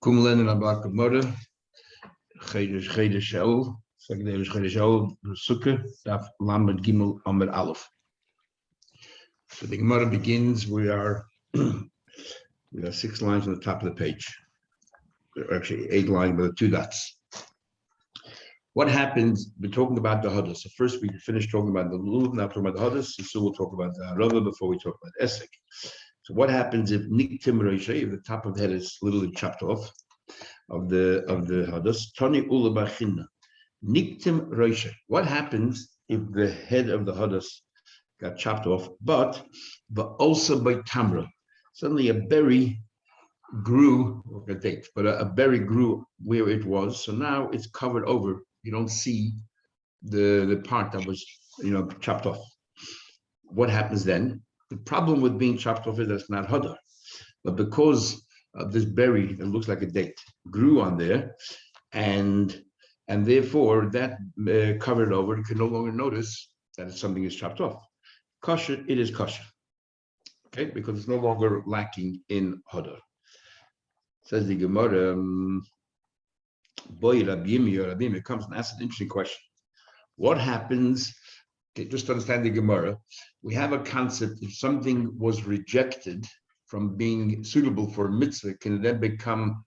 Kumlen in Abak Mother, Gede Shell, Secretary Gede Shell, Sukah Daf Lamed Gimel Amid Aleph. So the Gemara begins. We got 6 lines on the top of the page. Actually, 8 lines, but 2 dots. What happens? We're talking about the Hadas. So first, we finished talking about the Lulav, now talking about the Hadas. So we'll talk about the Harava before we talk about Esek. So what happens if Niktim Reisha, if the top of the head is literally chopped off of the Hadas? Tani Ula Bachinna. Niktim Reisha. What happens if the head of the Hadas got chopped off, but also by Tamra? Suddenly a berry grew, or a date, but a berry grew where it was. So now it's covered over. You don't see the part that was, chopped off. What happens then? The problem with being chopped off is that it's not hadar, but because of this berry that looks like a date grew on there, and therefore that covered over, you can no longer notice that something is chopped off. Kosher, it is kosher, okay, because it's no longer lacking in hadar. Says the Gemara, boy, Rabbi comes and asks an interesting question. What happens? Okay, just to understand the Gemara, we have a concept: if something was rejected from being suitable for a mitzvah, can it then become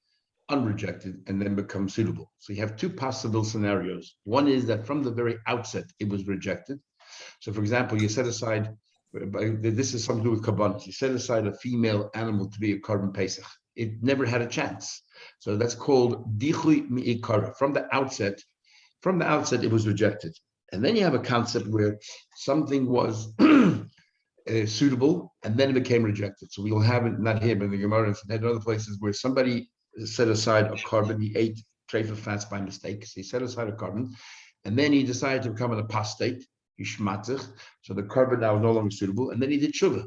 unrejected and then become suitable? So you have 2 possible scenarios. One is that from the very outset it was rejected. So, for example, you set aside, this is something to do with kabbalah, you set aside a female animal to be a korban pesach. It never had a chance. So that's called dichui mi'ikara. From the outset, it was rejected. And then you have a concept where something was suitable and then it became rejected. So we'll have it not here, but in the Gemara and other places where somebody set aside a korban. He ate treif of fats by mistake. So he set aside a korban, and then he decided to become an apostate. He shmatzich. So the korban now was no longer suitable, and then he did tshuva.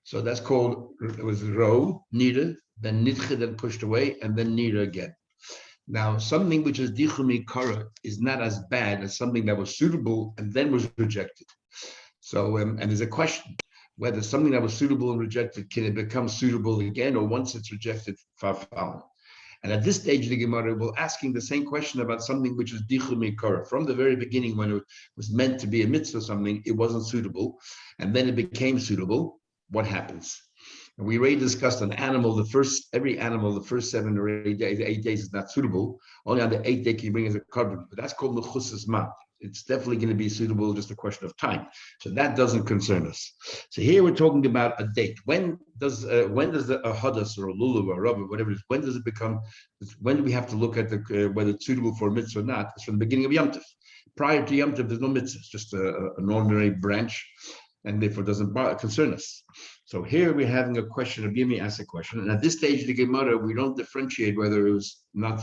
So that's called, it was ro, nida, then nidche, then pushed away, and then nida again. Now, something which is dichumi kara is not as bad as something that was suitable and then was rejected. So, and there's a question whether something that was suitable and rejected, can it become suitable again, or once it's rejected, fa'alan. And at this stage of the Gemara, we're asking the same question about something which is dichumi kara. From the very beginning, when it was meant to be a mitzvah, something, it wasn't suitable, and then it became suitable. What happens? And we already discussed an animal. Every animal, the first 7 or 8 days is not suitable. Only on the 8th day can you bring as a korban. But that's called mechusas ma. It's definitely going to be suitable, just a question of time. So that doesn't concern us. So here we're talking about a date. When does a hadas or a lulav or a rubber, whatever it is, when does it become? When do we have to look at whether it's suitable for a mitzvah or not? It's from the beginning of Yom Tov. Prior to Yom Tov, there's no mitzvah. It's just an ordinary branch, and therefore doesn't concern us. So here we're having a question. Rabbi asked a question, and at this stage of the Gemara, we don't differentiate whether it was not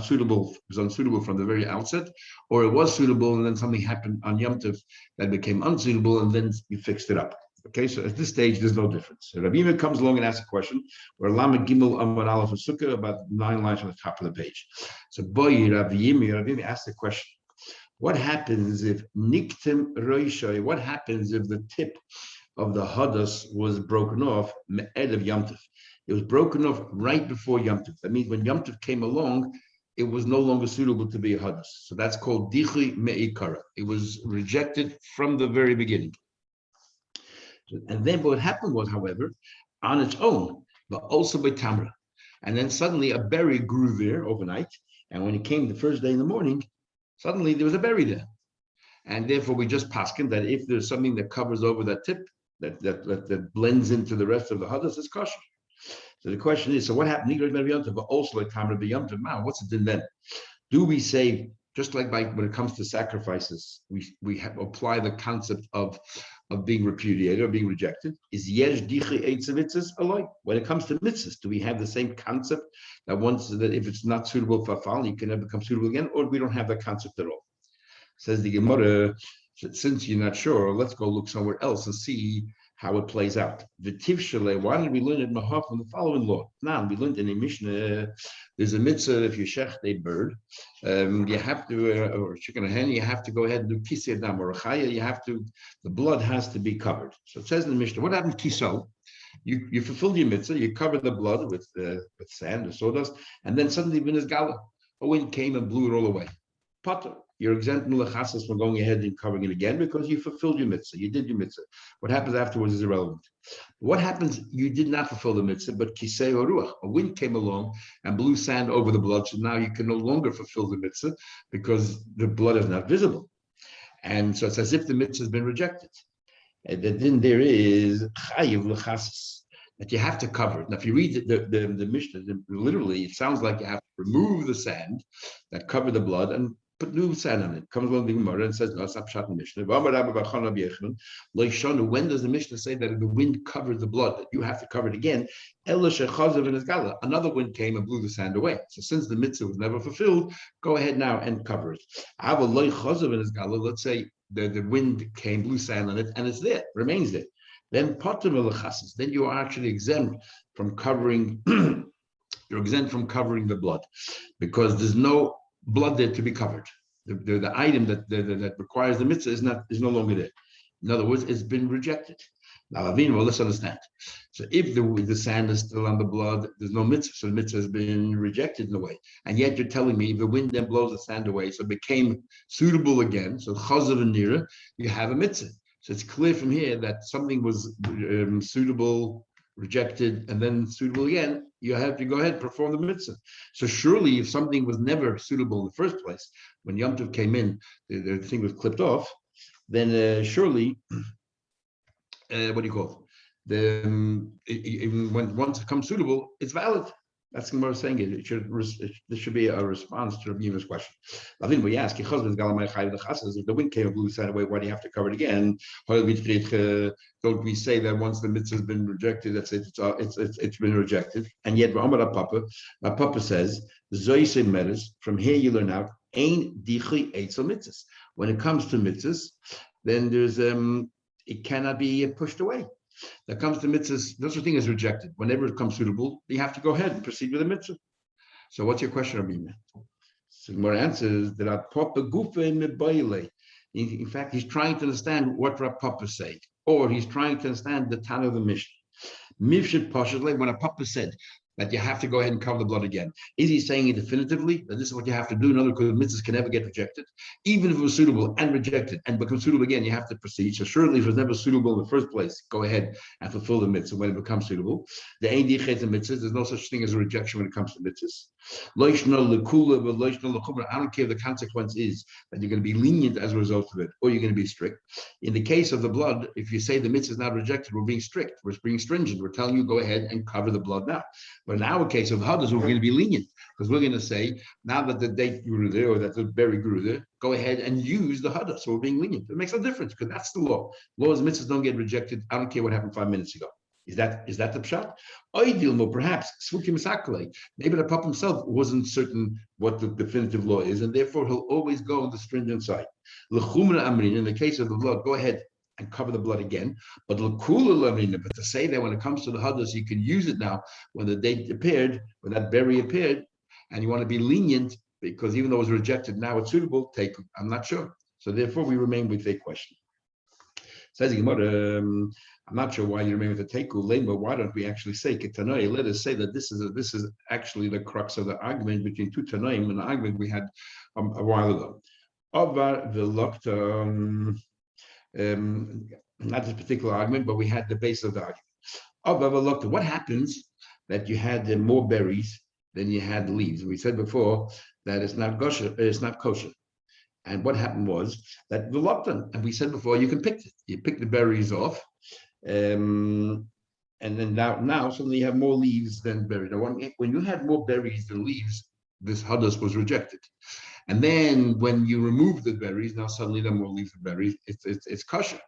suitable, it was unsuitable from the very outset, or it was suitable and then something happened on Yom Tov that became unsuitable, and then you fixed it up. Okay, so at this stage there's no difference. So Rabbi comes along and asks a question. Where Lamed Gimel Amar Aleph Sukah, about 9 lines on the top of the page. So boy, Rabbi asked the question. What happens if niktim roishay? What happens if the tip of the hadas was broken off me'ed of Yom Tov? It was broken off right before Yom Tov. That means when Yom Tov came along, it was no longer suitable to be a hadas. So that's called dichi me'ikara. It was rejected from the very beginning. And then what happened was, however, on its own, but also by tamra. And then suddenly a berry grew there overnight. And when it came the first day in the morning, suddenly there was a berry there. And therefore we just paskin that if there's something that covers over that tip, that blends into the rest of the hadas, it's kosher. So the question is, so what happened? But also like tamra b'yom tov. What's the din then? Do we say, just like when it comes to sacrifices, we apply the concept of being repudiated or being rejected? Is yesh dichi eitzavitzes aloi? When it comes to mitzvahs, do we have the same concept that if it's not suitable for fal, you can never become suitable again, or we don't have that concept at all? Says the Gemara, since you're not sure, let's go look somewhere else and see how it plays out. The tivshale, why did we learn it mahaf from the following law? Now we learned in a Mishnah, there's a mitzvah if you shecht a bird, you have to, or chicken or hen, you have to go ahead and do kisei dam or chaya. The blood has to be covered. So it says in the Mishnah, what happened kiso? You fulfilled your mitzvah, you covered the blood with sand or sawdust, and then suddenly a wind came and blew it all away. Potter, you're exempt mulachasas from going ahead and covering it again because you fulfilled your mitzvah. You did your mitzvah. What happens afterwards is irrelevant. What happens? You did not fulfill the mitzvah, but kisei or ruach, a wind came along and blew sand over the blood, so now you can no longer fulfill the mitzvah because the blood is not visible, and so it's as if the mitzvah has been rejected. And then there is chayiv l'chasas, that you have to cover it. Now, if you read the Mishnah, literally, it sounds like you have to remove the sand that covered the blood and put new sand on it. Comes along the Gemara and says, no, it's not pshat in Mishnah. When does the Mishnah say that the wind covered the blood, that you have to cover it again? Another wind came and blew the sand away. So since the mitzvah was never fulfilled, go ahead now and cover it. Let's say the wind came, blew sand on it, and it's there, remains there. Then then you are actually exempt from covering. You're exempt from covering the blood because there's no blood there to be covered. The item that requires the mitzvah is no longer there. In other words, it's been rejected. Now, let's understand. So if the sand is still on the blood, there's no mitzvah. So the mitzvah has been rejected in a way. And yet you're telling me if the wind then blows the sand away, so it became suitable again, so chazav and nira, you have a mitzvah. So it's clear from here that something was suitable, rejected, and then suitable again. You have to go ahead and perform the mitzvah. So surely, if something was never suitable in the first place, when Yom Tov came in, the thing was clipped off, then surely, what do you call it? When once it becomes suitable, it's valid. That's what I'm saying. This should be a response to Rabbi Yima's question. I think we ask, if the wind came and blew the sand away, why do you have to cover it again? Don't we say that once the mitzvah has been rejected, that's it, it's been rejected? And yet, Papa says, from here you learn out, mitzvahs. When it comes to mitzvahs, then there's it cannot be pushed away. That comes to mitzvahs, no such thing as rejected. Whenever it comes suitable, you have to go ahead and proceed with the mitzvah. So what's your question, Rabbi? So more answers that are Papa Gufa in. In fact, he's trying to understand what Rav Papa said, or he's trying to understand the Tana of the Mishnah. Mivshit Pashas, when a Papa said that you have to go ahead and cover the blood again, is he saying it definitively that this is what you have to do? In other words, mitzvahs can never get rejected, even if it was suitable and rejected and becomes suitable again, you have to proceed. So surely, if it was never suitable in the first place, go ahead and fulfill the mitzvah when it becomes suitable. The ein dichet mitzvahs, there's no such thing as a rejection when it comes to mitzvahs. I don't care if the consequence is that you're going to be lenient as a result of it, or you're going to be strict. In the case of the blood, if you say the mitzvah is not rejected, we're being strict, we're being stringent, we're telling you go ahead and cover the blood now. But in our case of Hadas, we're going to be lenient because we're going to say, now that the date grew there or that the berry grew there, go ahead and use the Hadas. So we're being lenient. It makes no difference because that's the law. Laws and mitzvahs don't get rejected. I don't care what happened 5 minutes ago. Is that the pshat? Ideal, perhaps maybe the Papa himself wasn't certain what the definitive law is, and therefore he'll always go on the stringent side. In the case of the blood, go ahead and cover the blood again. But to say that when it comes to the hadas, you can use it now when the date appeared, when that berry appeared, and you want to be lenient because even though it was rejected, now it's suitable. Take, I'm not sure. So therefore, we remain with a question. Says the Gemara, I'm not sure why you remain with the teku lane, but why don't we actually say Ketanoi? Let us say that this is actually the crux of the argument between two Tanoim, an argument we had a while ago. Avar v'lokta. Not this particular argument, but we had the base of the argument. What happens that you had more berries than you had leaves? We said before that it's not kosher. And what happened was that the lockdown, and we said before, you can pick it. You pick the berries off, and then now suddenly you have more leaves than berries. Now, when you had more berries than leaves, this hadas was rejected. And then when you remove the berries, now suddenly there are more leaves and berries. It's kosher.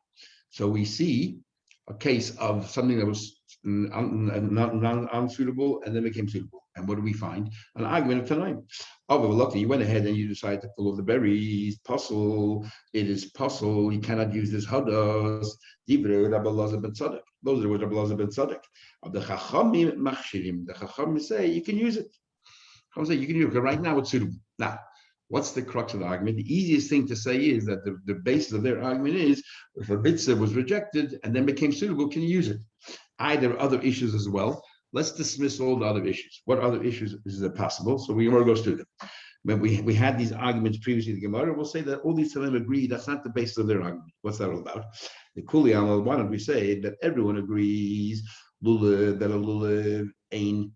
So we see a case of something that was unsuitable and then became suitable. And what do we find? An argument of Tanaim. Oh, but luckily you went ahead and you decided to pull off the berries. It is puzzle. You cannot use this hadas. Those are the words of Rabbi Elazar ben Tzadok. The Chachamim machshirim. The Chachamim say you can use it. Chachamim say you can use it because right now it's suitable. Now, what's the crux of the argument? The easiest thing to say is that the basis of their argument is if a mitzvah was rejected and then became suitable, can you use it? There are other issues as well. Let's dismiss all the other issues. What other issues is it possible? So we want to go through them. When we had these arguments previously in the Gemara, we'll say that all these Tanaim agree that's not the basis of their argument. What's that all about? The Kuli Amal, why don't we say that everyone agrees lulav, that a lulav ain't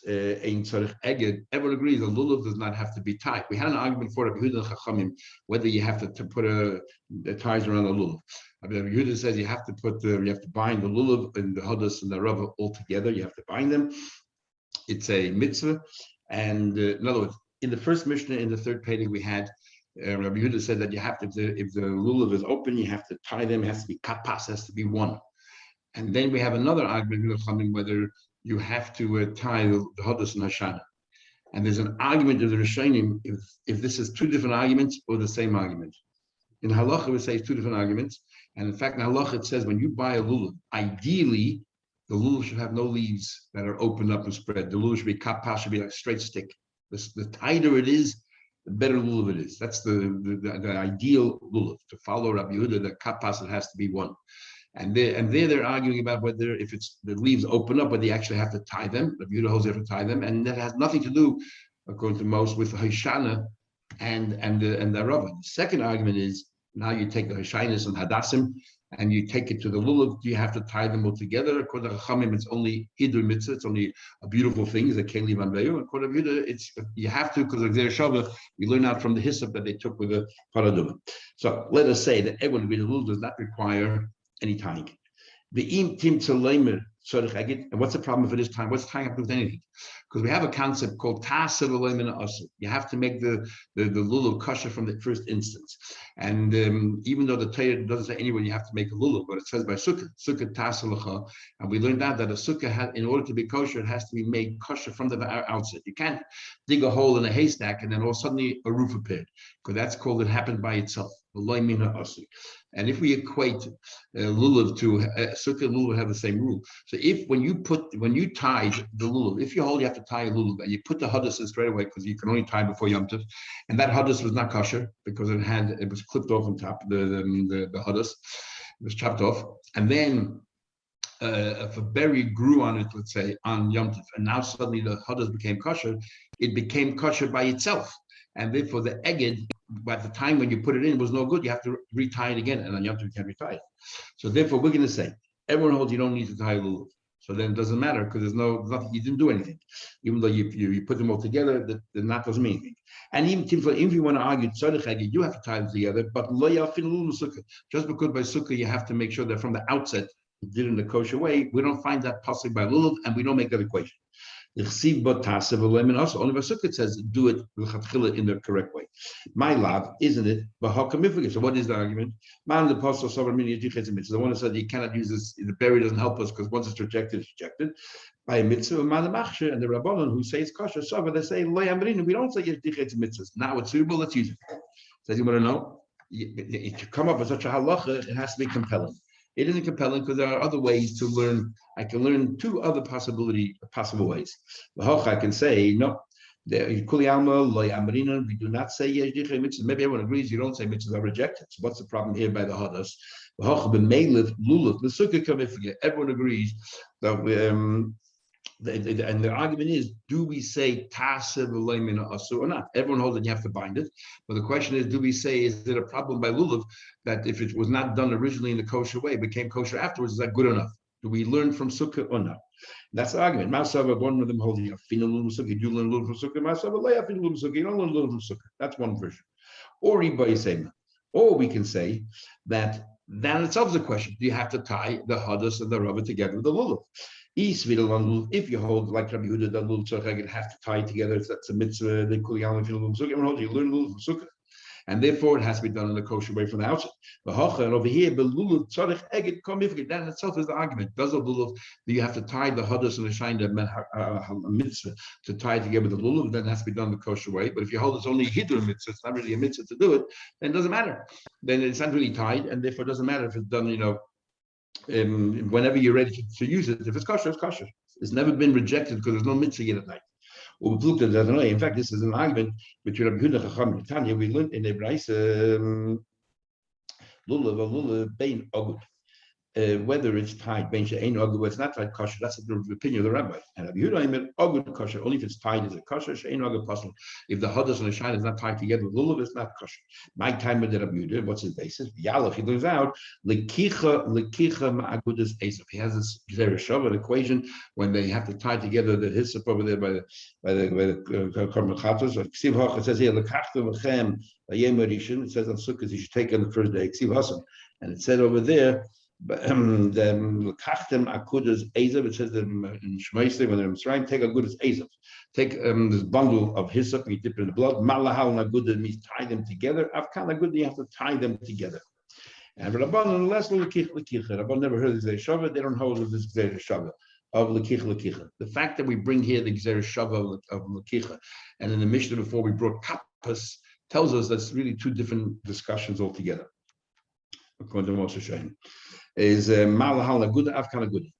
tzarich eged. Everyone agrees a lulav does not have to be tied. We had an argument for Rabbi Yehuda and Chachamim whether you have to put the ties around the lulav. Rabbi Yehuda says you have to bind the lulav and the hadas and the rava all together. You have to bind them. It's a mitzvah, and in other words, in the first Mishnah, in the third page, we had Rabbi Yehuda said that you have to, if the lulav is open, you have to tie them. It has to be kapas, has to be one. And then we have another argument whether you have to tie the hadas and hashana. And there's an argument of the Rishonim if this is two different arguments or the same argument. In halacha, we say it's two different arguments. And in fact, in halacha, it says when you buy a lulav, ideally, the lulav should have no leaves that are opened up and spread. The lulav should be kapas, should be like a straight stick. The tighter it is, the better lulav it is. That's the ideal lulav. To follow Rabbi Yehuda, the kapas, it has to be one. And they're arguing about whether if it's the leaves open up, whether you actually have to tie them. Rabbi Yehuda holds you have to tie them, and that has nothing to do, according to most, with the Hashana and the Rava. The second argument is now you take the Hashanas and Hadassim and you take it to the lulav. Do you have to tie them all together? According to Chachamim, it's only hidur mitzvah. It's only a beautiful thing. It's a keli vanveyu. According to Yehuda, it's you have to because of their shavah. We learn out from the hyssop that they took with the paraduma. So let us say that everyone with the lulav does not require any tying. The im tim tzalemer tzorich eged. And what's the problem if it is tying? What's tying up with anything? Because we have a concept called taser v'leimer asur. You have to make the lulav kosher from the first instance. And even though the Torah doesn't say anywhere you have to make a lulav, but it says by sukkah taser l'cha. And we learned out that a sukkah, in order to be kosher, it has to be made kosher from the outset. You can't dig a hole in a haystack and then all of a sudden a roof appeared, because that's called it happened by itself. And if we equate lulav to sukkah, lulav have the same rule. So when you tie the lulav, if you hold you have to tie a lulav, and you put the hadas in straight away because you can only tie before Yom Tov, and that hadas was not kosher because it was clipped off on top. The hadas was chopped off, and then if a berry grew on it, let's say on Yom Tov, and now suddenly the hadas became kosher, it became kosher by itself. And therefore, the eged, by the time when you put it in, was no good. You have to retie it again, and on Yom Tov you can't retie it. So therefore, we're going to say everyone holds you don't need to tie a lulav. So then it doesn't matter because there's nothing. You didn't do anything, even though you put them all together. That doesn't mean anything. And even if you want to argue tzarich eged, you have to tie them together. But lo yafin lulav sukkah. Just because by sukkah you have to make sure that from the outset you did it in the kosher way. We don't find that possible by lulav, and we don't make that equation. Only Sukkah says do it in the correct way. My love, isn't it? So what is the argument? The one who said you cannot use this, the berry doesn't help us because once it's rejected, it's rejected. By a mitzvah, and the Rabbanon who say it's kosher, so they say we don't say mitzvahs. Now it's suitable, let's use it. So you want to know? To come up with such a halacha, it has to be compelling. It isn't compelling because there are other ways to learn. I can learn two other possible ways. I can say no. We do not say yesh dichrei mitzvahs. Maybe everyone agrees you don't say mitzvahs are rejected. So what's the problem here by the hadas? Everyone agrees that and the argument is, do we say tasev v'leimin asur or not? Everyone holds that you have to bind it. But the question is, do we say, is it a problem by lulav that if it was not done originally in the kosher way, became kosher afterwards, is that good enough? Do we learn from sukkah or not? That's the argument. Masava, one of them holding you sukkah, you learn lulav from sukkah. Masava, you don't learn lulav from sukkah. That's one version. Or we can say that itself is a question. Do you have to tie the hadas and the rava together with the lulav? If you hold like Rabbi Yehuda, that lulav tzorich have to tie together. That's a mitzvah. They call you lulav sukkah. You learn lulav from sukkah, and therefore it has to be done in the kosher way from the outset. And over here, the lulav tzorich eged komifgid. That itself is the argument. Does a lulav? Do you have to tie the hadas and the shaina mitzvah to tie together with the lulav? Then it has to be done the kosher way. But if you hold it's only hidur mitzvah, it's not really a mitzvah to do it. Then it doesn't matter. Then it's not really tied, and therefore it doesn't matter if it's done. Whenever you're ready to use it, if it's kosher, it's kosher. It's never been rejected because there's no mitzvah yet at night. In fact, this is an argument between Rabbi Yehuda and Chachamim. Tanya, we learned in the Brayse lulav bein agud. whether it's tied, whether it's not tied kosher, that's the opinion of the rabbi. And Rabbi Yehuda ogud kosher, only if it's tied is a kosher, she'ein ogud possible. If the hadas and the shine is not tied together, lulav is not kosher. My time with the Rabbi Yehuda, what's his basis? Yalach, he leaves out, lekicha ma'agudas esav. He has this Zereshava equation when they have to tie together the hyssop over there by the Korban Chatos. Ksiv Hoch, it says here, lekachtu v'chem v'yem rishon. It says on Sukkot, you should take on the first day, Ksiv Hasan. And it said over there, but the kachtem akudas ezav. It says in Shemaisei when they're in Mitzrayim, take akudas ezav. Take this bundle of hyssop, you dip it in the blood. Malahal naguda means tie them together. Afkan naguda, you have to tie them together. And Rabban less lekich lekicha. Rabban never heard of this shava. They don't hold of this shava of lekich lekicha. The fact that we bring here the shava of lekicha, and in the Mishnah before we brought kappas, tells us that's really two different discussions altogether. According to Moshe Shein. Is malahal naguda afkan naguda.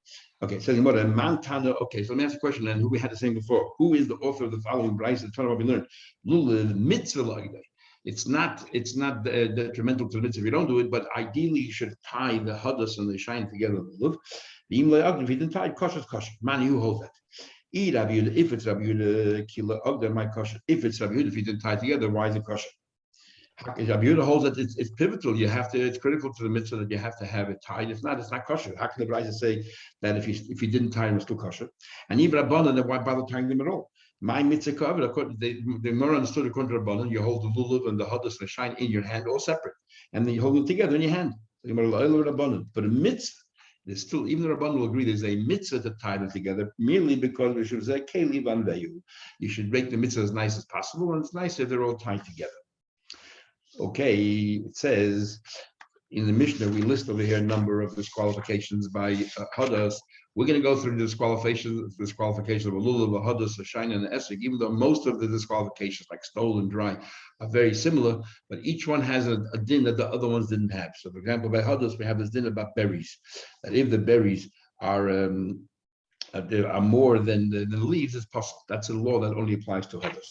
Okay, so Mantana. Okay, so let me ask a question then. Who we had the same before? Who is the author of the following brayso? The Torah we learned. Lulav mitzvah lagday. It's not detrimental to the mitzvah if you don't do it, but ideally you should tie the hadas and the shine together. Lulav. If you didn't tie it, kosher is kosher. Man, who holds that? If it's Rabbi Yehuda, kila ogda my kosher. If it's Rabbi Yehuda, if you didn't tie it together, why is it kosher? Rabbi Yehuda holds that it's pivotal. It's critical to the mitzvah that you have to have it tied. If not, it's not kosher. How can the brayso say that if you didn't tie them, it's still kosher? And even Rabbanan, then why bother tying them at all? My mitzvah covered. They more understood according to Rabbanan. You hold the lulav and the hadas and the shine in your hand, all separate, and then you hold them together in your hand. But a mitzvah, there's still, even the Rabbanan will agree, there's a mitzvah to tie them together merely because we should say keli vanveyu. You should make the mitzvah as nice as possible, and it's nice if they're all tied together. Okay, it says in the Mishnah, we list over here a number of disqualifications by hadas. We're going to go through the disqualification of a lulav, a hadas, a shine, and an esrog, even though most of the disqualifications, like stole and dry, are very similar, but each one has a din that the other ones didn't have. So, for example, by hadas, we have this din about berries, that if the berries are more than the leaves, it's possible. That's a law that only applies to hadas.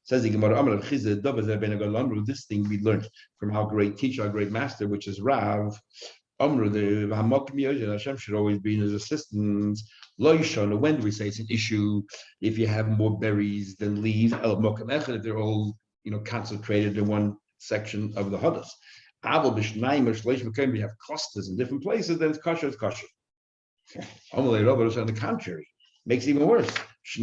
Says the Gemara, this thing we learned from our great teacher, our great master, which is Rav. The Hashem should always be in his assistance. When do we say it's an issue if you have more berries than leaves? If they're all concentrated in one section of the hadas. We have clusters in different places, then it's kosher, it's kosher. On the contrary, makes it even worse. If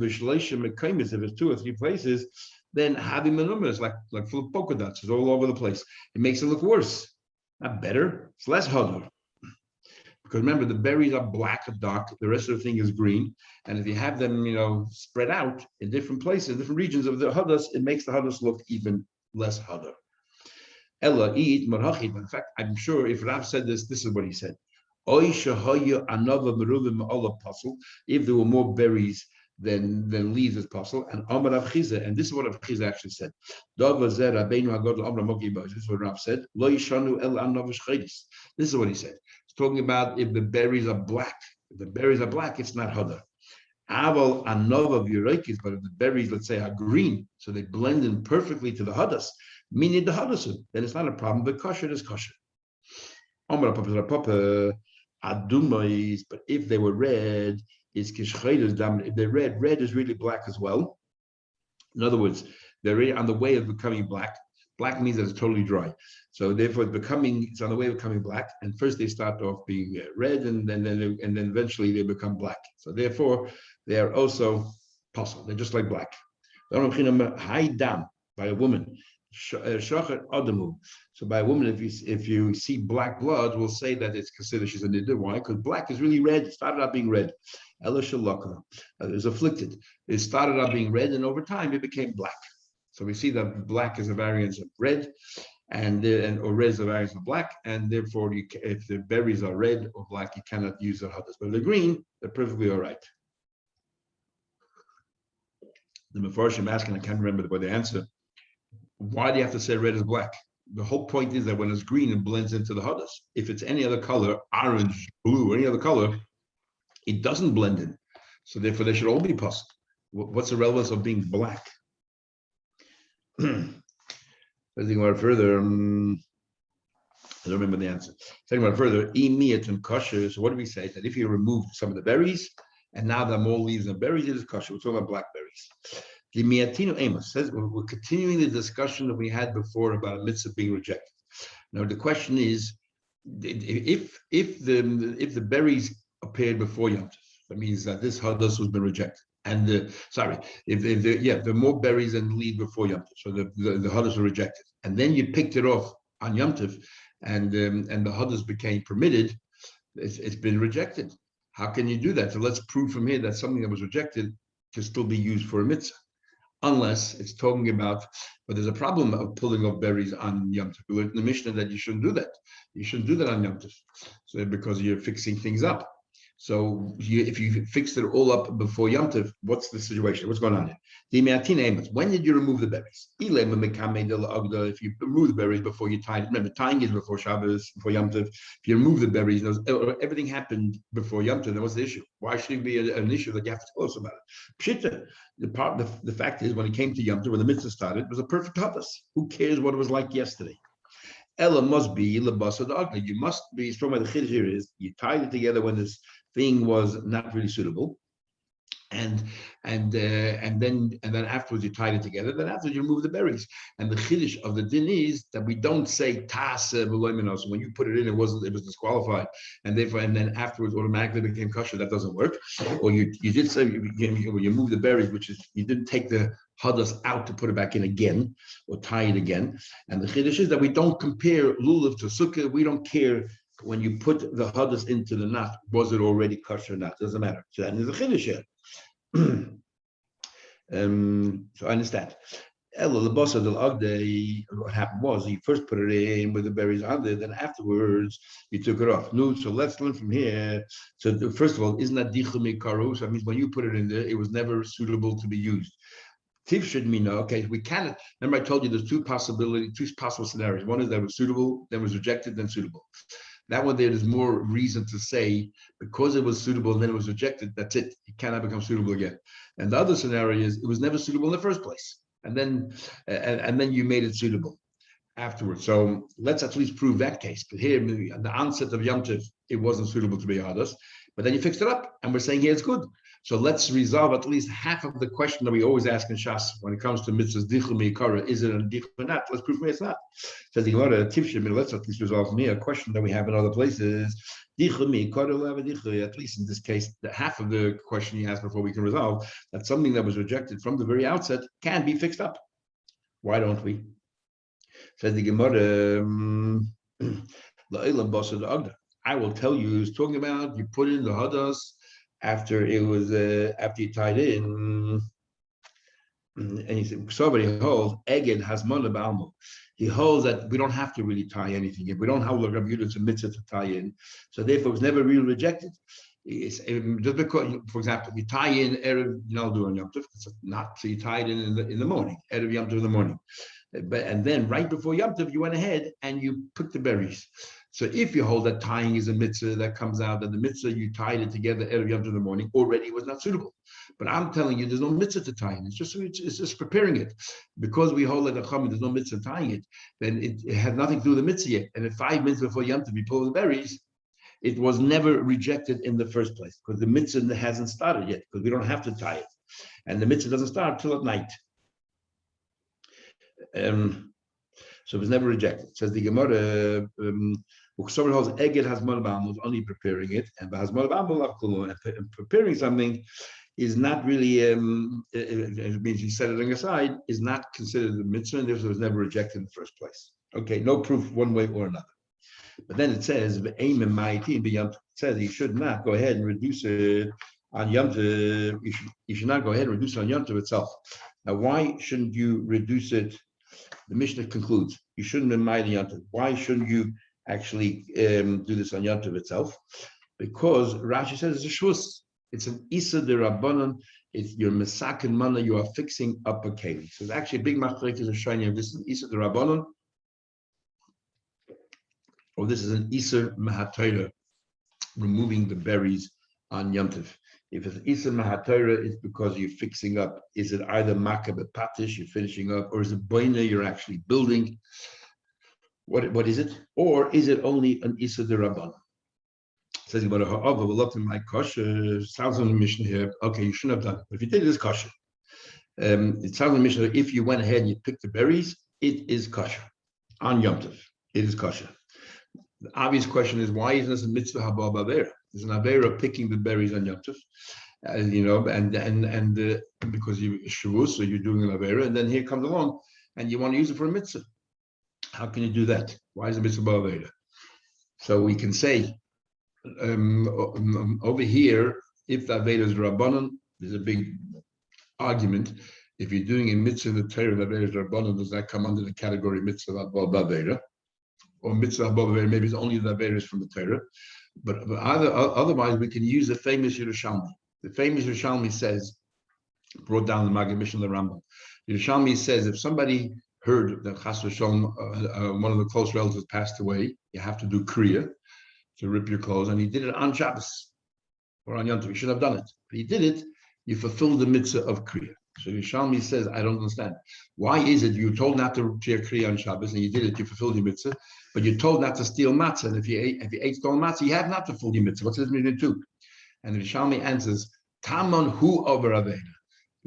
it's 2 or 3 places, then having the is like full of polka dots, it's all over the place. It makes it look worse, not better. It's less hadar. Because remember, the berries are black or dark, the rest of the thing is green. And if you have them, spread out in different places, different regions of the hadas, it makes the hadas look even less hadar. Ella eat marachid. In fact, I'm sure if Rav said this is what he said. If there were more berries than leaves as possible, and Amar Rav Chiza, and this is what Rav Chiza actually said. This is what Rav said. This is what he said. It's talking about if the berries are black. If the berries are black, it's not hadar. Aval anova v'yurikis, but if the berries, let's say, are green, so they blend in perfectly to the hadas, meaning the hadasim, then it's not a problem. But kosher is kosher. Amar Papa adumais, but if they were red, it's kishchaydas dam. If they're red is really black as well. In other words, they're really on the way of becoming black. Black means that it's totally dry. So therefore, it's on the way of becoming black. And first they start off being red, and then eventually they become black. So therefore, they are also possible. They're just like black. High down by a woman. So by a woman, if you see black blood, we'll say that it's considered she's a niddah. Why? Because black is really red. It started out being red. Ella shalaka is afflicted. It started out being red, and over time it became black. So we see that black is a variance of red, or red is a variance of black, and therefore, if the berries are red or black, you cannot use the hadas. But if they're green, they're perfectly all right. The Mefarshim asking, I can't remember the answer. Why do you have to say red is black? The whole point is that when it's green, it blends into the hadas. If it's any other color, orange, blue, any other color, it doesn't blend in. So therefore, they should all be possible. What's the relevance of being black? Let's think about it further. I don't remember the answer. Second one further, imiyat and kosher. So what do we say? That if you remove some of the berries, and now there are more leaves and berries, it is kosher. We're talking about blackberries. The Miatino Amos says we're continuing the discussion that we had before about a mitzvah being rejected. Now the question is, if the berries appeared before Yom Tov, that means that this hadas has been rejected. And if the more berries and leaves before Yom Tov, so the hadas are rejected, and then you picked it off on Yom Tov, and the hadas became permitted, it's been rejected. How can you do that? So let's prove from here that something that was rejected can still be used for a mitzvah, unless it's talking about, but there's a problem of pulling off berries on Yom Tov. We learned in the Mishnah that you shouldn't do that. You shouldn't do that on Yom Tov, so because you're fixing things up. So if you fixed it all up before Yom Tov, what's the situation? What's going on here? When did you remove the berries? If you remove the berries before you tied, remember tying is before Shabbos, before Yom Tov. If you remove the berries, everything happened before Yom Tov. Then what's the issue? Why should it be an issue that you have to tell us about it? Pshita. The fact is, when it came to Yom Tov, when the mitzvah started, it was a perfect hadas. Who cares what it was like yesterday? Ella must be lebasa da'agna. You must be strong by the chiddush here is you tied it together when this thing was not really suitable, and then afterwards you tied it together. Then afterwards you remove the berries. And the chiddush of the din is that we don't say tas v'loy minos. When you put it in, it was disqualified, and then afterwards automatically became kosher. That doesn't work. Or you did say you move the berries, which is you didn't take the hadas out to put it back in again or tie it again. And the chiddush is that we don't compare lulav to sukkah. We don't care when you put the hadas into the knot, was it already kosher or not? Doesn't matter. So that is a chiddush here. So I understand. What happened was he first put it in with the berries on there, then afterwards you took it off. No, so let's learn from here. So first of all, isn't that dichumi karu? So that means when you put it in there, it was never suitable to be used. Tiv should mean no. Okay, we cannot. Remember, I told you there's two possible scenarios. One is that it was suitable, then was rejected, then suitable. That one there is more reason to say because it was suitable and then it was rejected, that's it. It cannot become suitable again. And the other scenario is it was never suitable in the first place. And then you made it suitable afterwards. So let's at least prove that case. But here, at the onset of Yom Tov, it wasn't suitable to be hadas, but then you fixed it up, and we're saying here it's good. So let's resolve at least half of the question that we always ask in Shas when it comes to mitzvahs dichul meikara. Is it a dichul or not? Let's prove for me it's not. Says the Gemara, Tivshim, let's at least resolve for me a question that we have in other places. Dichul meikara, at least in this case, the half of the question you asked before we can resolve that something that was rejected from the very outset can be fixed up. Why don't we? Says the Gemara, I will tell you, it's talking about you put in the hadas after it was after you tied in, and he said somebody holds eged has b'almo. He holds that we don't have to really tie anything in. We don't have Rabbi Yehuda's mitzvah to tie in, so therefore it was never really rejected. It's, just because, for example, you tie in erev Yaldu on Yom Tov, it's not so you tie it in the morning, erev Yom Tov in the morning, and then right before Yom Tov you went ahead and you put the berries. So if you hold that tying is a mitzvah, that comes out that the mitzvah you tied it together erev Yom Tov in the morning already was not suitable. But I'm telling you, there's no mitzvah to tie in. It's just preparing it. Because we hold like a chum, there's no mitzvah tying it. Then it had nothing to do with the mitzvah yet. And at 5 minutes before Yom Tov, you pull the berries. It was never rejected in the first place because the mitzvah hasn't started yet. Because we don't have to tie it, and the mitzvah doesn't start till at night. So it was never rejected. It says the Gemara. Someone holds eged has was only preparing it, and preparing something is not really. It means he set it aside is not considered a mitzvah, and therefore it was never rejected in the first place. Okay, no proof one way or another. But then it says it says you should not go ahead and reduce it on Yom Tov. You should not go ahead and reduce it on Yom Tov itself. Now, why shouldn't you reduce it? The Mishnah concludes you shouldn't be made Yom Tov. Why shouldn't you actually do this on Yom Tov itself? Because Rashi says it's a shvus. It's an isa de rabbanon. It's your mesaken mana. You are fixing up a keli. So it's actually a big machlekes of shiny. If this is isa de rabbanon, or this is an iser mahatayra, removing the berries on Yom Tov. If it's iser mahatayra, it's because you're fixing up. Is it either makabeh patish, you're finishing up, or is it boina, you're actually building? What is it? Or is it only an Issa de Rabban? Says about a lot in my kosher. Sounds on the mission here. Okay, you shouldn't have done it. But if you did it, it's kosher. It sounds on the mission. If you went ahead and you picked the berries, it is kosher. On Yom Tov, it is kosher. The obvious question is, why isn't this a mitzvah haba b'avera? There's an avera picking the berries on Yom Tov, and because you Shavuos, so you're doing an avera, and then here comes along, and you want to use it for a mitzvah. How can you do that? Why is it mitzvah b'avera? So we can say over here, if the avera is rabbanon, there's a big argument. If you're doing a mitzvah in the Torah, the avera is rabbanon, does that come under the category mitzvah b'avera? Or mitzvah b'avera, maybe it's only the averas from the Torah. But otherwise, we can use the famous Yerushalmi. The famous Yerushalmi says, brought down the Maggid Mishnah, the Rambam. Yerushalmi says, if somebody heard that Chas v'sholom, one of the close relatives passed away, you have to do kriya, to rip your clothes, and he did it on Shabbos or on Yom Tov. He should have done it, but he did it. You fulfilled the mitzvah of kriya. So Yerushalmi says, I don't understand. Why is it you told not to share kriya on Shabbos, and you did it, you fulfilled your mitzvah, but you're told not to steal matzah, and if you ate stolen matzah, you have not fulfilled your mitzvah. What's this mean to do? And Yerushalmi answers, Taman hu over avera.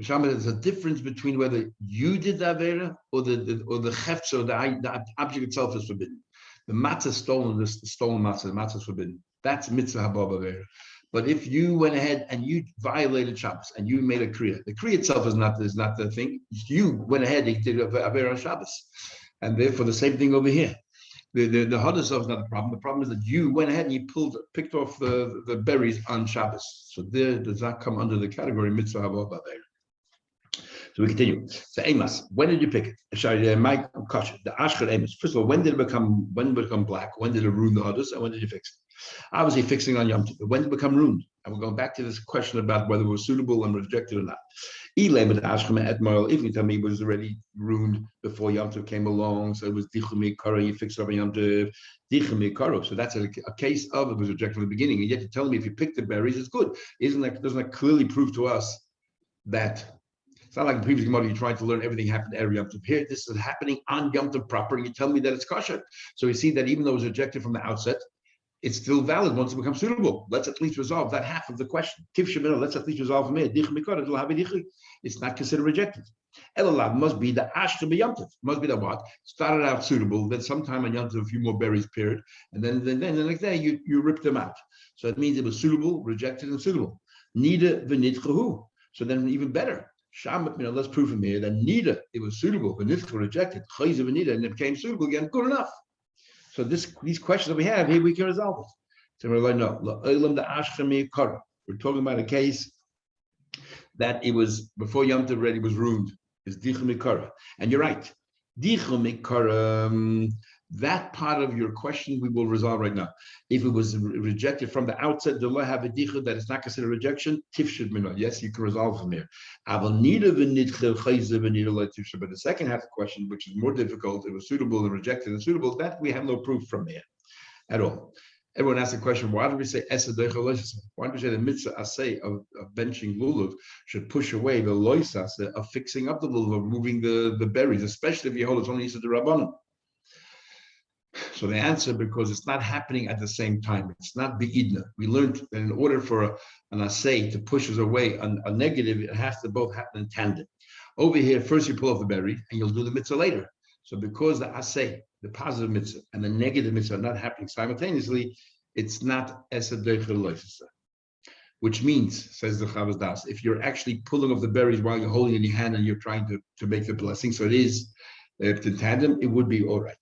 Yerushalmi, there's a difference between whether you did the avera or the chefts, or the object itself is forbidden. The matzah stolen, the stolen matzah, the matzah is forbidden. That's mitzvah haba b'avera. But if you went ahead and you violated Shabbos and you made a kriya, the kriya itself is not the thing. You went ahead and did avera on Shabbos, and therefore the same thing over here. The hadasah is not the problem. The problem is that you went ahead and you picked off the berries on Shabbos. So there does not come under the category mitzvah haba b'avera. So we continue. So Amos, when did you pick it? Sorry, Mike Kosher, the Ashker Amos. First of all, when did it become black? When did it ruin the hadasah? And when did you fix it? Obviously fixing on Yom Tov. But when did it become ruined? And we're going back to this question about whether it was suitable and rejected or not. If you tell me it was already ruined before Yom Tov came along, so it was dichumi kara, you fixed it up on Yom Tov, dichumi kara. So that's a case of it was rejected from the beginning. And yet you tell me if you pick the berries, it's good. Doesn't that clearly prove to us that it's not like the previous Gemara, you're trying to learn everything happened every Yom Tov. Here, this is happening on Yom Tov proper, and you tell me that it's kosher. So we see that even though it was rejected from the outset, it's still valid once it becomes suitable. Let's at least resolve that half of the question. Let's at least resolve from here. It's not considered rejected. Elalav must be the ashka b'Yom Tov. Must be the what? Started out suitable, then sometime on Yom Tov a few more berries appeared, and then the next day you ripped them out. So it means it was suitable, rejected, and suitable. Nida v'nitchahu. So then even better. Let's prove from here that neither it was suitable, but nitcha rejected, and it became suitable again. Good enough. So these questions that we have here, we can resolve it. So we're like, no, we're talking about a case that it was before Yom Tov already was ruined. It's dichum mikara, and you're right. Dichum mikara. That part of your question we will resolve right now. If it was rejected from the outset, the law have a dichud that it's not considered rejection. Tifshid minor. Yes, you can resolve from there. But the second half of the question, which is more difficult, it was suitable and rejected and suitable. That we have no proof from there at all. Everyone asks the question: why do we say esed? Why do we say the mitzvah asay of benching lulav should push away the loisas of fixing up the lulav, of moving the berries, especially if you hold it's only the rabbanon? So the answer, because it's not happening at the same time. It's not beidna. We learned that in order for an assay to push us away a negative, it has to both happen in tandem. Over here, first you pull off the berry, and you'll do the mitzvah later. So because the assay, the positive mitzvah, and the negative mitzvah are not happening simultaneously, it's not esed deichel loisasa. Which means, says the Chavos Das, if you're actually pulling off the berries while you're holding it in your hand and you're trying to make the blessing, so it is in tandem, it would be all right.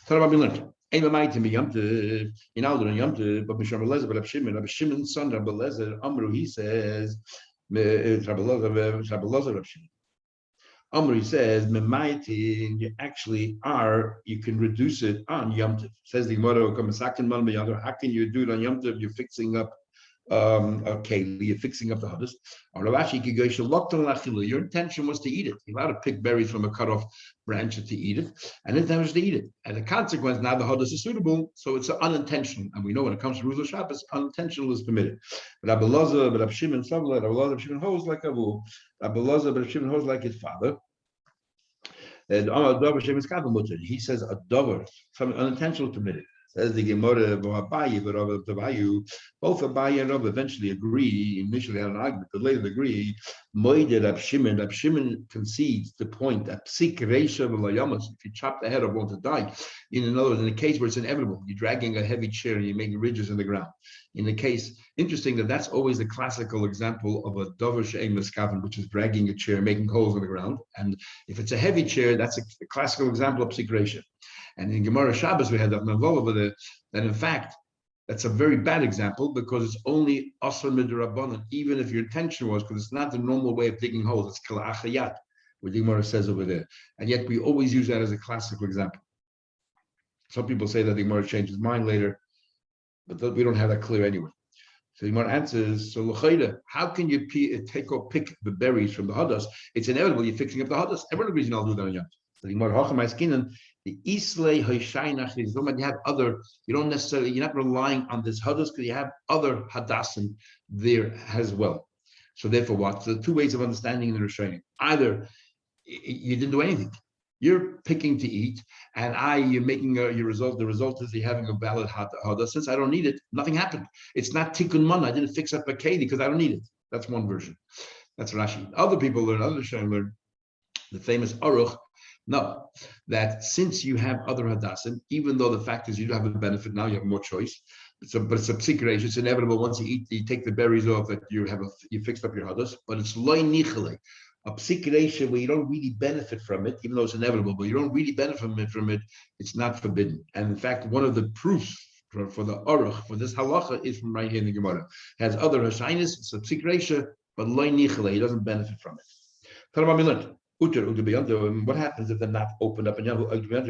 Tell about me learned. Ain't my to me Yom Tov. In Alder and Yom Tov, but Mishra Belezer, but Rabbi Shimon's son Rabbi Belezer Amru, he says, Rabbi Belezer. Amru, he says, you actually are, you can reduce it on Yom Tov. Says the Gemara, how can you do it on Yom Tov? You're fixing up you're fixing up the haddas. Your intention was to eat it. You're allowed to pick berries from a cut-off branch to eat it, and then was to eat it. As a consequence, now the haddas is suitable, so it's unintentional. And we know when it comes to rules of Shabbos, unintentional is permitted. But Rabbi Elazar, but Rabbi Shimon, holds like Avu. Rabbi Elazar, but Shimon holds like his father. He says a dover, something unintentional committed. Says the Gemara, both Abaye and Rav eventually agree, initially had an argument, but later agree. Moed Rab Shimon concedes the point that psik reisha v'layamas, if you chop the head of one to die, in other words, in a case where it's inevitable, you're dragging a heavy chair and you're making ridges in the ground. In the case, interesting that's always the classical example of a dover she'ein miskaven, which is dragging a chair, making holes in the ground. And if it's a heavy chair, that's a classical example of psik reisha. And in Gemara Shabbos, we had that over there, that in fact, that's a very bad example because it's only asr midrabanan, even if your intention was, because it's not the normal way of digging holes, it's kala achayat, what the Gemara says over there. And yet we always use that as a classical example. Some people say that the Gemara changed his mind later, but we don't have that clear anyway. So the Gemara answers, so l'chayda, how can you pick the berries from the hadas? It's inevitable, you're fixing up the hadas. Everyone agrees you'll do that on Yom. So the Gemara Hacham the Islay Hoyshainach is you have other, you're not relying on this hadas because you have other hadasim there as well. So therefore what? So the two ways of understanding in the Rishonim. Either you didn't do anything. You're picking to eat, and you're making your result. The result is you're having a valid hadas. Since I don't need it, nothing happened. It's not tikkun mana. I didn't fix up a keli because I don't need it. That's one version. That's Rashi. Other people learn, other Rishonim learn, the famous Aruch. No, that since you have other hadassim, even though the fact is you don't have a benefit now, you have more choice. But it's a psik reisha. It's inevitable once you eat, you take the berries off that you fixed up your hadas. But it's loy nichale, a psik reisha where you don't really benefit from it, even though it's inevitable. But you don't really benefit from it. It's not forbidden. And in fact, one of the proofs for the aruch for this halacha is from right here in the Gemara. It has other hashainis. It's a psik reisha, but loy nichale, he doesn't benefit from it. What happens if they're not opened up? And what do you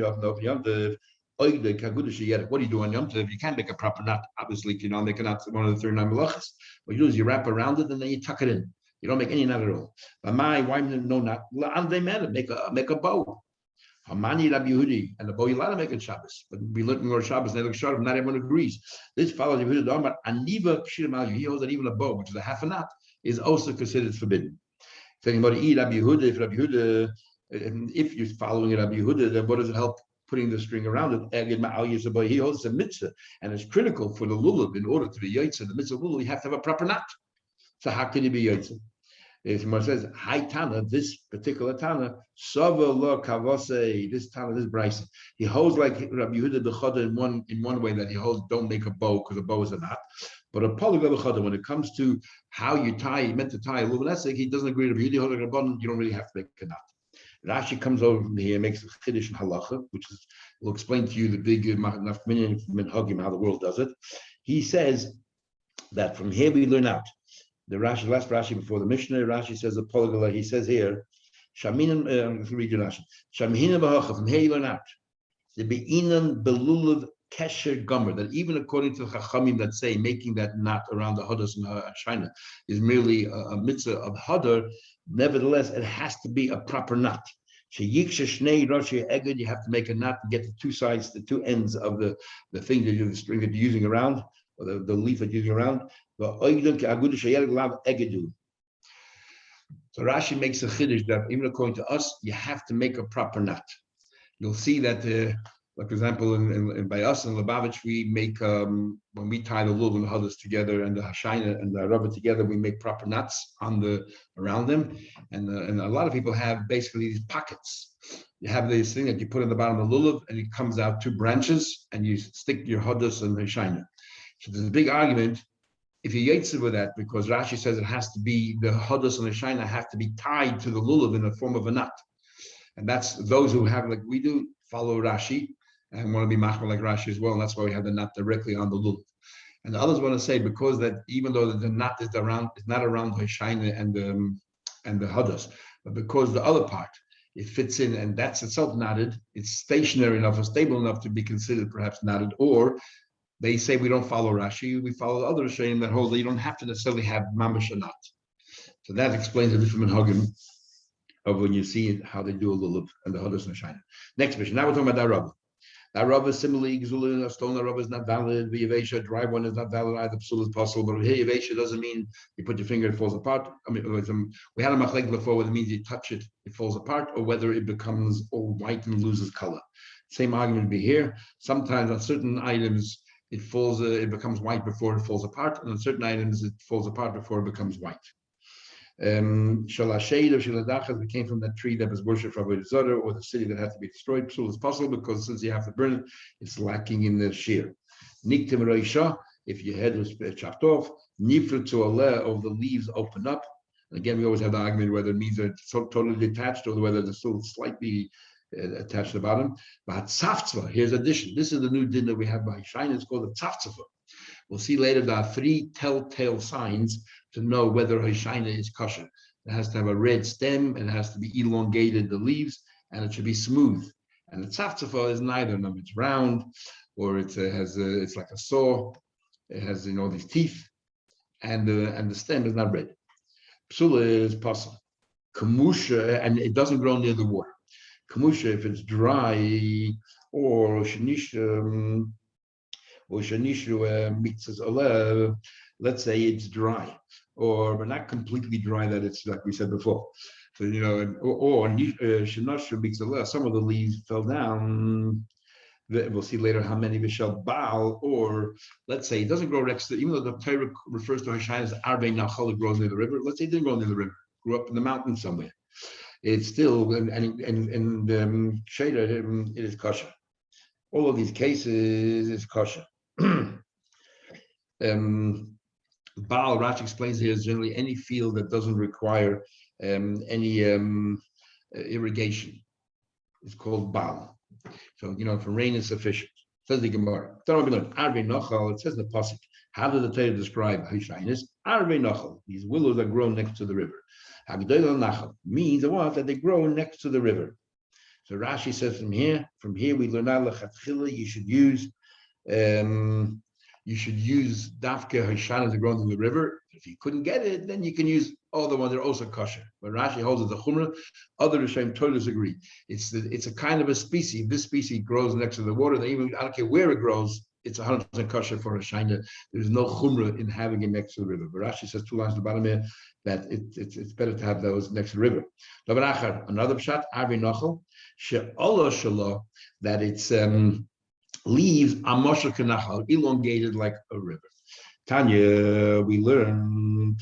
do on Yom Tov? You can't make a proper knot. Obviously, you know, make a knot, one of the 39 malachas. What you do is you wrap around it and then you tuck it in. You don't make any knot at all. Why no knot? Make a bow. Hamani Rabbi Yehudi, and the bow you allowed to make it Shabbos. But we look in Shabbos, and not everyone agrees. This follows Yehuda Damar, Aniva Pshir he holds that even a bow, which is a half a knot, is also considered forbidden. Saying about Rabbi Yehuda, if you're following Rabbi Yehuda, then what does it help putting the string around it? He holds a mitzvah, and it's critical for the lulav in order to be yaitza. The mitzvah lulav, you have to have a proper knot. So how can you be yaitza? It says, "Hi Tana, this particular Tana, Sava lo kavase, this Tana, this Bryson. He holds like Rabbi Yehuda b'chada in one way that he holds, don't make a bow because a bow is a knot. But a polyglot b'chada, when it comes to how you tie, he meant to tie a luminescent, he doesn't agree with Rabbi Yehuda, you don't really have to make a knot. Rashi comes over here and makes a chiddush in halacha, which will explain to you the big minhagim, how the world does it. He says that from here we learn out. The Rashi, last Rashi before the Mishnah, Rashi says the polyglot. He says here, Shaminan. Read your Rashi. Shaminan b'hacha. From here you learn out. The beinan belulav kesher gomer. That even according to the Chachamim that say making that knot around the hadas and shina is merely a mitzvah of hadar. Nevertheless, it has to be a proper knot. You have to make a knot to get the two sides, the two ends of the thing that the string that you're using around, or the leaf that you're using around. So Rashi makes a chiddush that even according to us, you have to make a proper knot. You'll see that, like for example, by us in Lubavitch, we make when we tie the lulav and the hadas together and the hashina and the rubber together, we make proper knots around them. And a lot of people have basically these pockets. You have this thing that you put in the bottom of the lulav, and it comes out two branches, and you stick your hadas and hashina. So there's a big argument if you yaitze with that, because Rashi says it has to be, the hadas and the shina have to be tied to the lulav in the form of a knot. And that's those who have, like we do, follow Rashi and want to be machmir like Rashi as well. And that's why we have the knot directly on the lulav. And the others want to say, because that even though the knot is not around the shina and the hadas, but because the other part, it fits in and that's itself knotted, it's stationary enough or stable enough to be considered perhaps knotted, or they say we don't follow Rashi, we follow the other Rishonim that hold that you don't have to necessarily have mamash or not. So that explains the different minhagim of when you see how they do a lulav and the hadas and shina. Next mission. Now we're talking about Darabah. That rubber similarly, a stone rubber is not valid. V'yavesha, a dry one is not valid either. Psul is possible, but v'yavesha doesn't mean you put your finger, it falls apart. I mean, we had a machlek before, whether it means you touch it, it falls apart, or whether it becomes all white and loses color. Same argument would be here. Sometimes on certain items, it becomes white before it falls apart, and on certain items, it falls apart before it becomes white. Shalashade of Shiladachas, we came from that tree that was worshipped for Avodah Zarah, or the city that had to be destroyed. Psul is possible because since you have to burn it, it's lacking in the shear. Niktim Reisha, if your head was chopped off, Nifru to Allah, of the leaves open up. And again, we always have the argument whether it means they're totally detached or whether they're still slightly attached to the bottom. But tzaftzva, here's addition. This is the new din that we have by Shine. It's called the tzaftzva. We'll see later there are 3 telltale signs to know whether Hoshina is kosher. It has to have a red stem, and it has to be elongated, the leaves, and it should be smooth. And the tzaftzfa is neither. No, it's round, or it's like a saw. It has these teeth, and the stem is not red. Psula is possible. Kamusha, and it doesn't grow near the water. Kamusha, if it's dry, or shanisha. Let's say it's dry, but not completely dry, that it's like we said before. So some of the leaves fell down. We'll see later how many v'shel baal, or let's say it doesn't grow next to, even though the Torah refers to Hashem as Arvei Nachal, it grows near the river. Let's say it didn't grow near the river, grew up in the mountain somewhere. It's still, and Sheda, it is kosher. All of these cases is kosher. Baal, Rashi explains here, is generally any field that doesn't require any irrigation. It's called Baal. So, if rain is sufficient. Says the Gemara. It says in the pasuk. How does the Torah describe Hishainis? Arvei Nachal. These willows that grow next to the river. Hagdol Nachal means the ones that they grow next to the river. So Rashi says from here we learn out you should use dafke Hishanas that grow in the river. If you couldn't get it, then you can use all the ones that are also kosher. But Rashi holds it the chumrah. Other Rishonim Torahs agree. It's a kind of a species. If this species grows next to the water, then even I don't care where it grows, it's 100% kosher for a shina. There's no chumrah in having it next to the river. But Rashi says 2 lines at the bottom here that it's better to have those next to the river. Another pshat, Arvei Nachal, she'olah shalom, that it's leaves are moshel kanachal, elongated like a river. Tanya, we learned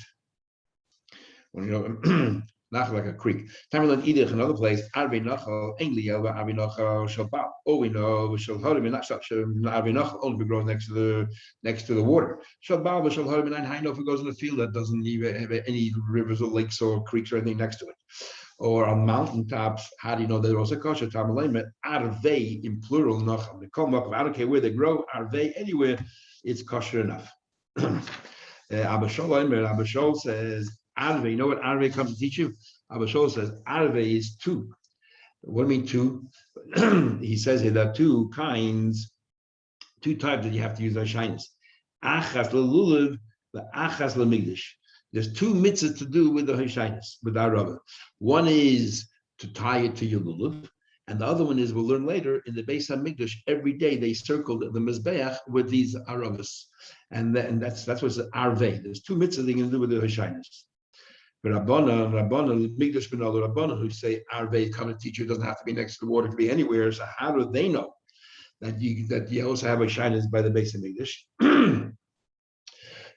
nachal like a creek. Tanya learned idich another place. Arvei Nachal, ainly over Arvei Nachal shalbal. Oh, we know shalharim not Arvei Nachal only grows next to the water. Shalbal shalharim and I know if it goes in a field that doesn't even have any rivers or lakes or creeks or anything next to it. Or on mountaintops, how do you know they're also kosher? Arvei in plural, nachal. They come up, I don't care where they grow, arvei, anywhere, it's kosher enough. Abba Shol says, arvei, you know what arvei comes to teach you? Abba Shol says, arvei is 2. What do you mean 2? He says here there are 2 types that you have to use as shyness. Achas lelulav, the achas lemigdash. There's 2 mitzvahs to do with the Hishainis, with our Rava. One is to tie it to your lulav, and the other one is, we'll learn later, in the Beis HaMikdash, every day they circled the Mizbeach with these Aravas. And that's what's Arvei. There's 2 mitzvahs they're going to do with the Hishainis. But Rabbana, Migdash Benal Rabbana, who say Arvei, come to teach you, doesn't have to be next to the water, it can be anywhere. So how do they know that you also have Hishainis by the Beis HaMikdash?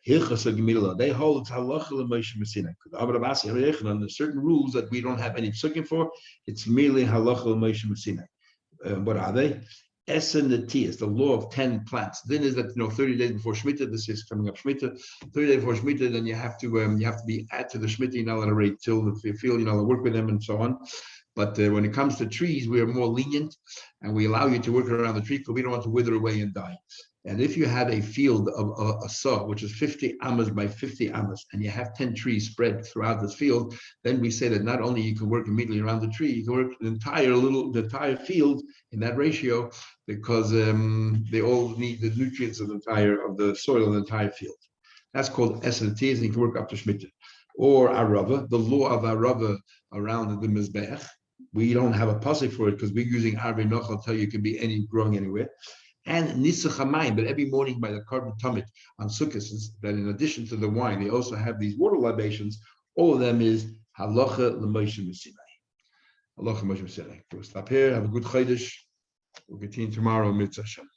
They hold it's halacha l'Moshe Messina. Under certain rules that we don't have any psukim for, it's merely halacha l'Moshe Messina. What are they? Esenati is the law of 10 plants. Then is that 30 days before Shemitah. This is coming up Shemitah. 30 days before Shemitah, then you have to be add to the Shemitah. You're not allowed to wait till the field. Work with them and so on. But when it comes to trees, we are more lenient, and we allow you to work around the tree because we don't want to wither away and die. And if you have a field of a saw, which is 50 amas by 50 amas, and you have 10 trees spread throughout this field, then we say that not only you can work immediately around the tree, you can work the entire field in that ratio, because they all need the nutrients of the soil of the entire field. That's called SLT, and you can work up to Shemitah. Or Arava, the law of Arava around the Mizbeach. we don't have a pasuk for it because we're using Arvei Nochal, tell you it can be growing anywhere. And Nisach HaMayim, but every morning by the Karban Tamid on Sukkot, that in addition to the wine, they also have these water libations. All of them is Halacha L'Moshe Sinai. Halacha Moshe Sinai. We'll stop here. Have a good Chodesh. We'll continue tomorrow. Mitzvah Hashem.